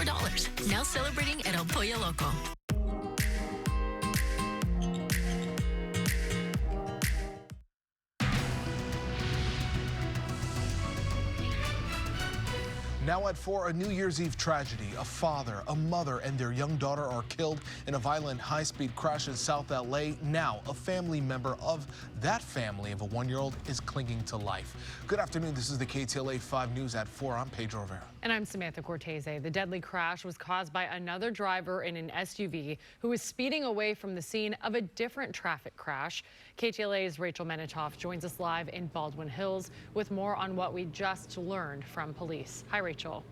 $4. Now celebrating at El Pollo Loco. Now at 4, a New Year's Eve tragedy. A father, a mother, and their young daughter are killed in a violent high-speed crash in South LA. Now, a family member of that family of a 1-year-old is clinging to life. Good afternoon. This is the KTLA 5 News at 4. I'm Pedro Rivera. And I'm Samantha Cortese. The deadly crash was caused by another driver in an SUV who was speeding away from the scene of a different traffic crash. KTLA's Rachel Menitoff joins us live in Baldwin Hills with more on what we just learned from police. Hi, Rachel.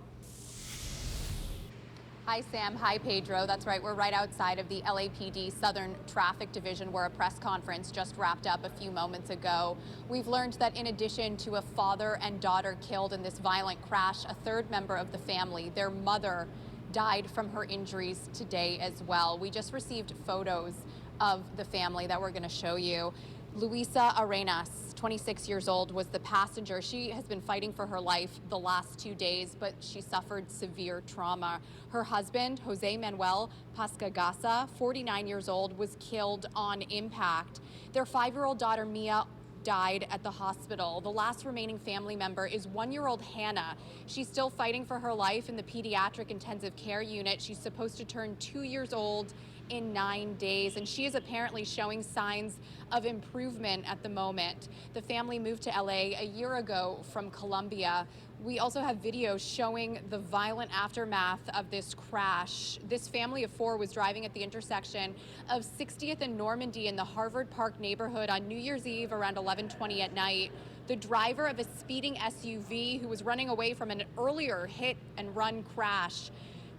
Hi, Sam. Hi, Pedro. That's right. We're right outside of the LAPD Southern Traffic Division, where a press conference just wrapped up a few moments ago. We've learned that in addition to a father and daughter killed in this violent crash, a third member of the family, their mother, died from her injuries today as well. We just received photos of the family that we're going to show you. Luisa Arenas, 26 years old, was the passenger. She has been fighting for her life the last 2 days, but she suffered severe trauma. Her husband, Jose Manuel Pascagasa, 49 years old, was killed on impact. Their 5-year-old daughter, Mia, died at the hospital. The last remaining family member is 1-year-old Hannah. She's still fighting for her life in the pediatric intensive care unit. She's supposed to turn 2 years old in 9 days, and she is apparently showing signs of improvement at the moment. The family moved to LA a year ago from Colombia. We also have videos showing the violent aftermath of this crash. This family of 4 was driving at the intersection of 60th and Normandy in the Harvard Park neighborhood on New Year's Eve around 11:20 at night. The driver of a speeding SUV who was running away from an earlier hit and run crash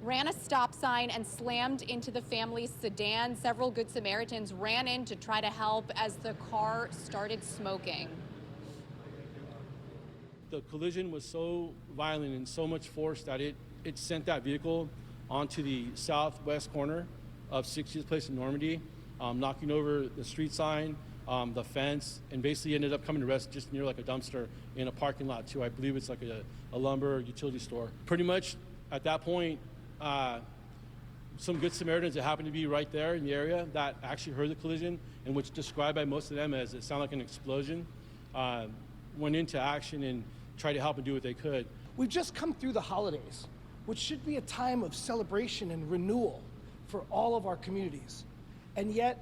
ran a stop sign and slammed into the family's sedan. Several Good Samaritans ran in to try to help as the car started smoking. The collision was so violent and so much force that it sent that vehicle onto the southwest corner of 60th Place in Normandy, knocking over the street sign, the fence, and basically ended up coming to rest just near like a dumpster in a parking lot too. I believe it's like a lumber utility store. Pretty much at that point, some Good Samaritans that happened to be right there in the area that actually heard the collision, and which described by most of them as it sounded like an explosion, went into action and tried to help and do what they could. We've just come through the holidays, which should be a time of celebration and renewal for all of our communities. And yet,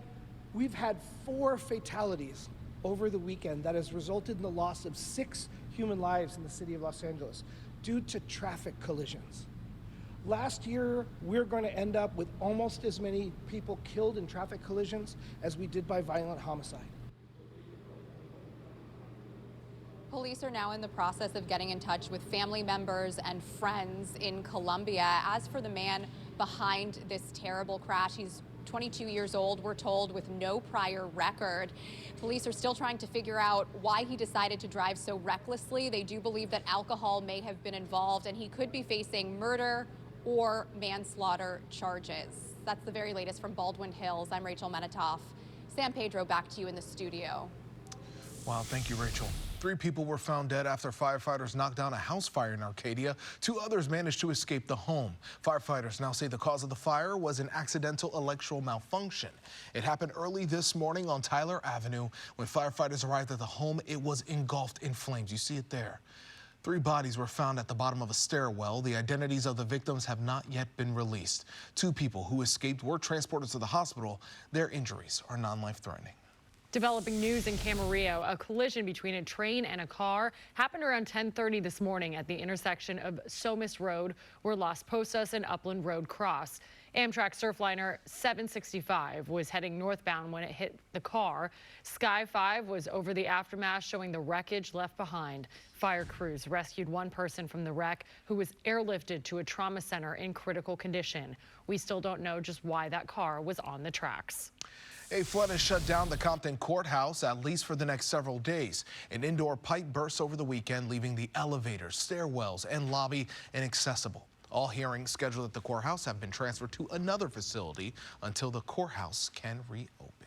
we've had 4 fatalities over the weekend that has resulted in the loss of 6 human lives in the city of Los Angeles due to traffic collisions. Last year, we're going to end up with almost as many people killed in traffic collisions as we did by violent homicide. Police are now in the process of getting in touch with family members and friends in Colombia. As for the man behind this terrible crash, he's 22 years old, we're told, with no prior record. Police are still trying to figure out why he decided to drive so recklessly. They do believe that alcohol may have been involved, and he could be facing murder or manslaughter charges. That's the very latest from Baldwin Hills. I'm Rachel Menitoff. San Pedro, back to you in the studio. Wow, thank you, Rachel. 3 people were found dead after firefighters knocked down a house fire in Arcadia. 2 others managed to escape the home. Firefighters now say the cause of the fire was an accidental electrical malfunction. It happened early this morning on Tyler Avenue. When firefighters arrived at the home, it was engulfed in flames. You see it there. 3 bodies were found at the bottom of a stairwell. The identities of the victims have not yet been released. 2 people who escaped were transported to the hospital. Their injuries are non-life-threatening. Developing news in Camarillo. A collision between a train and a car happened around 10:30 this morning at the intersection of Somis Road, where Las Posas and Upland Road cross. Amtrak Surfliner 765 was heading northbound when it hit the car. Sky 5 was over the aftermath, showing the wreckage left behind. Fire crews rescued 1 person from the wreck, who was airlifted to a trauma center in critical condition. We still don't know just why that car was on the tracks. A flood has shut down the Compton Courthouse, at least for the next several days. An indoor pipe burst over the weekend, leaving the elevators, stairwells, and lobby inaccessible. All hearings scheduled at the courthouse have been transferred to another facility until the courthouse can reopen.